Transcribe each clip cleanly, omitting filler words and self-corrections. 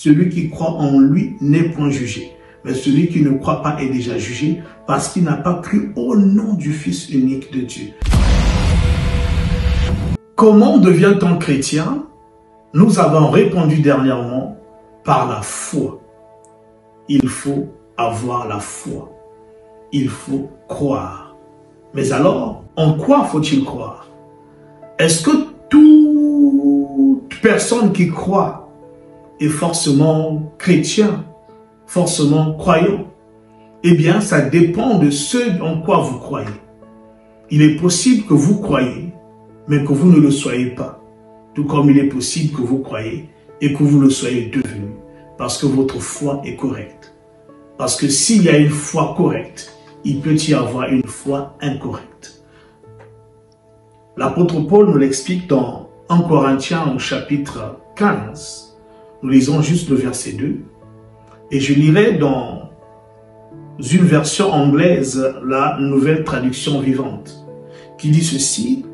Celui qui croit en lui n'est point jugé. Mais celui qui ne croit pas est déjà jugé parce qu'il n'a pas cru au nom du Fils unique de Dieu. Comment devient-on chrétien? Nous avons répondu dernièrement par la foi. Il faut avoir la foi. Il faut croire. Mais alors, en quoi faut-il croire? Est-ce que toute personne qui croit est forcément chrétien, forcément croyant? Eh bien, ça dépend de ce en quoi vous croyez. Il est possible que vous croyez, mais que vous ne le soyez pas. Tout comme il est possible que vous croyez et que vous le soyez devenu, parce que votre foi est correcte. Parce que s'il y a une foi correcte, il peut y avoir une foi incorrecte. L'apôtre Paul nous l'explique dans 1 Corinthiens au chapitre 15. Nous lisons juste le verset 2. Et je lirai dans une version anglaise, la nouvelle traduction vivante, qui dit ceci: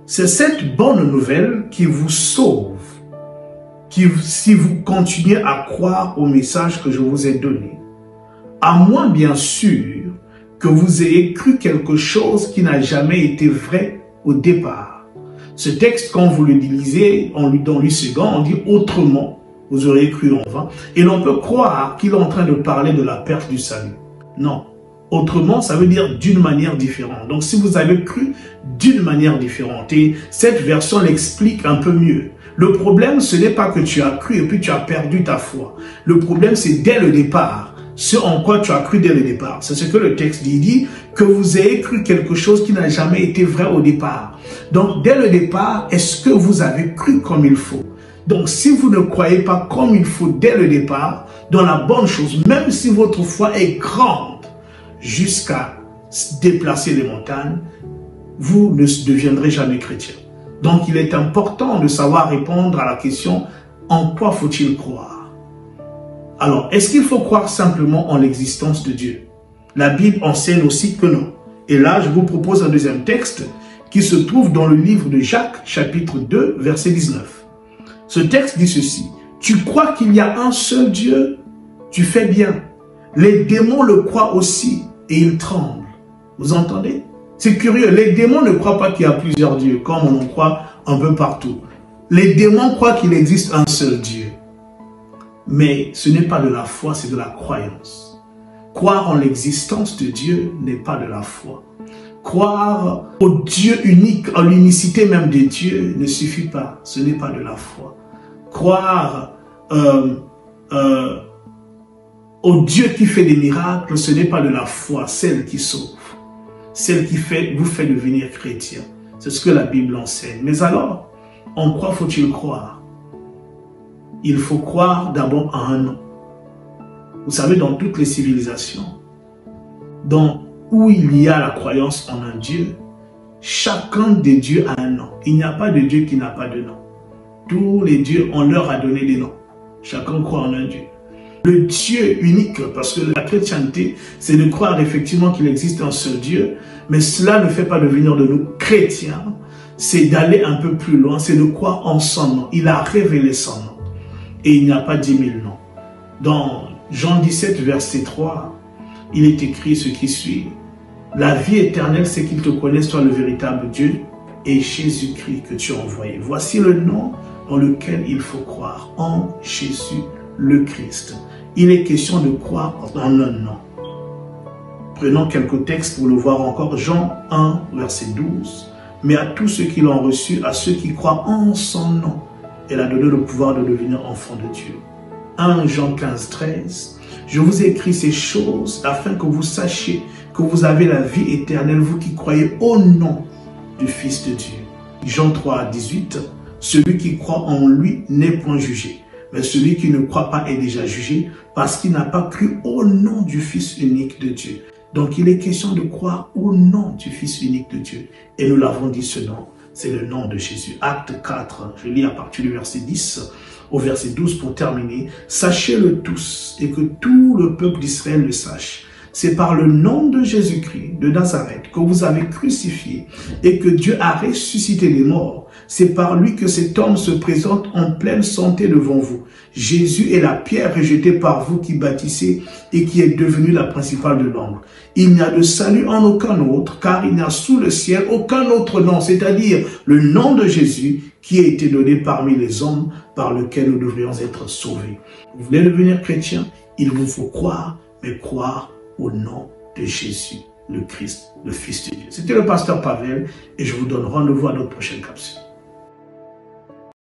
c'est cette bonne nouvelle qui vous sauve, si vous continuez à croire au message que je vous ai donné, à moins bien sûr que vous ayez cru quelque chose qui n'a jamais été vrai au départ. Ce texte, quand vous le lisez, dans l'U-Second, on dit autrement, vous aurez cru en vain, et l'on peut croire qu'il est en train de parler de la perte du salut. Non. Autrement, ça veut dire d'une manière différente. Donc, si vous avez cru d'une manière différente, et cette version l'explique un peu mieux. Le problème, ce n'est pas que tu as cru et puis tu as perdu ta foi. Le problème, c'est dès le départ, ce en quoi tu as cru dès le départ. C'est ce que le texte dit. Il dit que vous ayez cru quelque chose qui n'a jamais été vrai au départ. Donc, dès le départ, est-ce que vous avez cru comme il faut? Donc, si vous ne croyez pas comme il faut dès le départ, dans la bonne chose, même si votre foi est grande, jusqu'à déplacer les montagnes, vous ne deviendrez jamais chrétien. Donc, il est important de savoir répondre à la question « En quoi faut-il croire ?» Alors, est-ce qu'il faut croire simplement en l'existence de Dieu? La Bible enseigne aussi que non. Et là, je vous propose un deuxième texte qui se trouve dans le livre de Jacques, chapitre 2, verset 19. Ce texte dit ceci: « Tu crois qu'il y a un seul Dieu? Tu fais bien. Les démons le croient aussi. Et ils tremblent. » Vous entendez? C'est curieux. Les démons ne croient pas qu'il y a plusieurs dieux, comme on en croit un peu partout. Les démons croient qu'il existe un seul Dieu. Mais ce n'est pas de la foi, c'est de la croyance. Croire en l'existence de Dieu n'est pas de la foi. Croire au Dieu unique, en l'unicité même de Dieu, ne suffit pas. Ce n'est pas de la foi. Croire au Dieu qui fait des miracles, ce n'est pas de la foi, celle qui sauve, celle qui vous fait devenir chrétien. C'est ce que la Bible enseigne. Mais alors, en quoi faut-il croire? Il faut croire d'abord à un nom. Vous savez, dans toutes les civilisations, où il y a la croyance en un Dieu, chacun des dieux a un nom. Il n'y a pas de Dieu qui n'a pas de nom. Tous les dieux, on leur a donné des noms. Chacun croit en un Dieu. Le Dieu unique, parce que la chrétienté, c'est de croire effectivement qu'il existe un seul Dieu, mais cela ne fait pas devenir de nous chrétiens, c'est d'aller un peu plus loin, c'est de croire en son nom. Il a révélé son nom. Et il n'y a pas 10 000 noms. Dans Jean 17, verset 3, il est écrit ce qui suit: « La vie éternelle, c'est qu'ils te connaissent, toi le véritable Dieu, et Jésus-Christ que tu as envoyé. » Voici le nom dans lequel il faut croire, en Jésus le Christ. Il est question de croire en un nom. Prenons quelques textes pour le voir encore. Jean 1, verset 12. « Mais à tous ceux qui l'ont reçu, à ceux qui croient en son nom, elle a donné le pouvoir de devenir enfants de Dieu. » 1 Jean 15, 13. « Je vous ai écrit ces choses afin que vous sachiez que vous avez la vie éternelle, vous qui croyez au nom du Fils de Dieu. » Jean 3, 18. « Celui qui croit en lui n'est point jugé. Mais celui qui ne croit pas est déjà jugé parce qu'il n'a pas cru au nom du Fils unique de Dieu. » Donc, il est question de croire au nom du Fils unique de Dieu. Et nous l'avons dit, ce nom, c'est le nom de Jésus. Acte 4, je lis à partir du verset 10 au verset 12 pour terminer. « Sachez-le tous et que tout le peuple d'Israël le sache. c'est par le nom de Jésus-Christ de Nazareth que vous avez crucifié et que Dieu a ressuscité les morts. C'est par lui que cet homme se présente en pleine santé devant vous. Jésus est la pierre rejetée par vous qui bâtissez et qui est devenue la principale de l'angle. Il n'y a de salut en aucun autre, car il n'y a sous le ciel aucun autre nom, c'est-à-dire le nom de Jésus qui a été donné parmi les hommes par lequel nous devrions être sauvés. Vous voulez devenir chrétien? Il vous faut croire, mais croire au nom de Jésus, le Christ, le Fils de Dieu. C'était le pasteur Pavel et je vous donne rendez-vous à notre prochaine capsule.